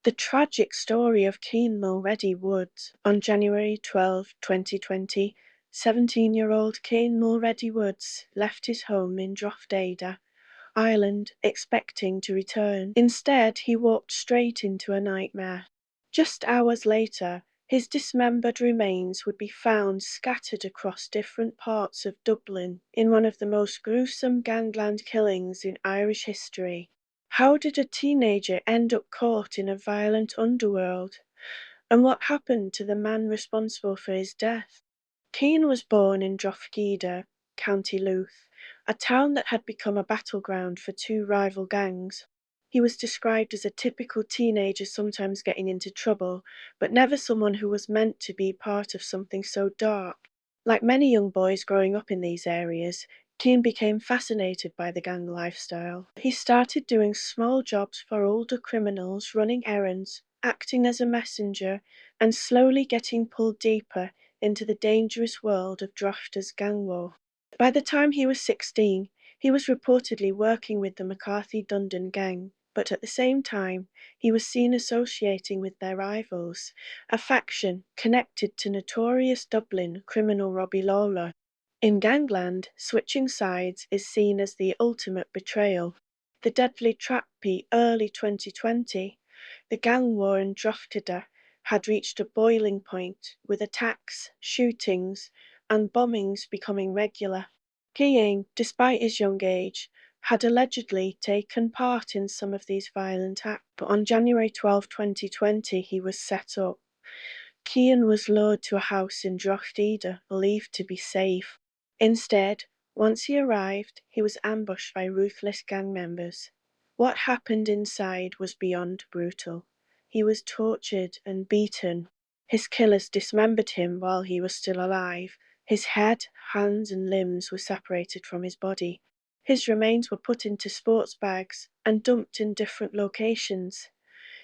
The tragic story of Keane Mulready-Woods. On January 12, 2020, 17-year-old Keane Mulready-Woods left his home in Drogheda, Ireland, expecting to return. Instead, he walked straight into a nightmare. Just hours later, his dismembered remains would be found scattered across different parts of Dublin in one of the most gruesome gangland killings in Irish history. How did a teenager end up caught in a violent underworld? And what happened to the man responsible for his death? Keane was born in Drogheda, County Louth, a town that had become a battleground for two rival gangs. He was described as a typical teenager, sometimes getting into trouble, but never someone who was meant to be part of something so dark. Like many young boys growing up in these areas, Keane became fascinated by the gang lifestyle. He started doing small jobs for older criminals, running errands, acting as a messenger, and slowly getting pulled deeper into the dangerous world of Drogheda's gang war. By the time he was 16, he was reportedly working with the McCarthy-Dundon gang, but at the same time, he was seen associating with their rivals, a faction connected to notorious Dublin criminal Robbie Lawler. In gangland, switching sides is seen as the ultimate betrayal. The deadly trappy early 2020, the gang war in Drogheda had reached a boiling point, with attacks, shootings, and bombings becoming regular. Keane, despite his young age, had allegedly taken part in some of these violent acts, but on January 12, 2020, he was set up. Keane was lured to a house in Drogheda, believed to be safe. Instead, once he arrived, he was ambushed by ruthless gang members. What happened inside was beyond brutal. He was tortured and beaten. His killers dismembered him while he was still alive. His head, hands, and limbs were separated from his body. His remains were put into sports bags and dumped in different locations.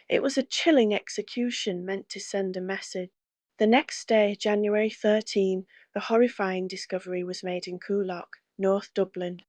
It was a chilling execution meant to send a message. The next day, January 13, the horrifying discovery was made in Coolock, North Dublin.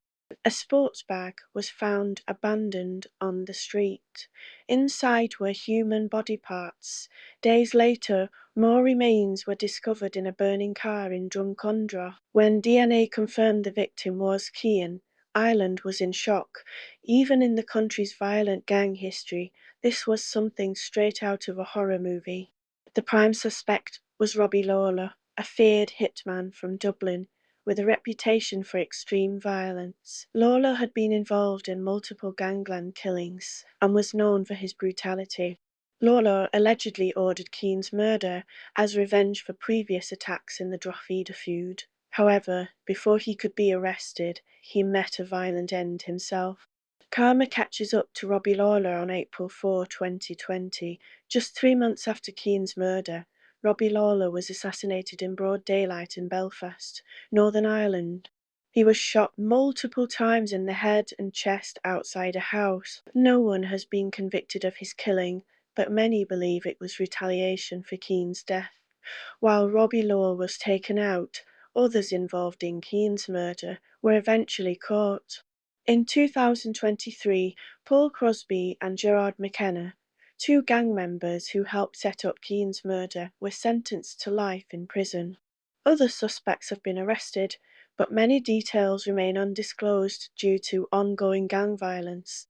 A sports bag was found abandoned on the street. Inside were human body parts. Days later, more remains were discovered in a burning car in Drumcondra. When DNA confirmed the victim was Keane, Ireland was in shock. Even in the country's violent gang history, this was something straight out of a horror movie. The prime suspect was Robbie Lawler, a feared hitman from Dublin, with a reputation for extreme violence. Lawler had been involved in multiple gangland killings and was known for his brutality. Lawler allegedly ordered Keane's murder as revenge for previous attacks in the Drogheda feud. However, before he could be arrested, he met a violent end himself. Karma catches up to Robbie Lawler on April 4, 2020. Just 3 months after Keane's murder, Robbie Lawler was assassinated in broad daylight in Belfast, Northern Ireland. He was shot multiple times in the head and chest outside a house. No one has been convicted of his killing, but many believe it was retaliation for Keane's death. While Robbie Lawler was taken out, others involved in Keane's murder were eventually caught. In 2023, Paul Crosby and Gerard McKenna, two gang members who helped set up Keane's murder, were sentenced to life in prison. Other suspects have been arrested, but many details remain undisclosed due to ongoing gang violence.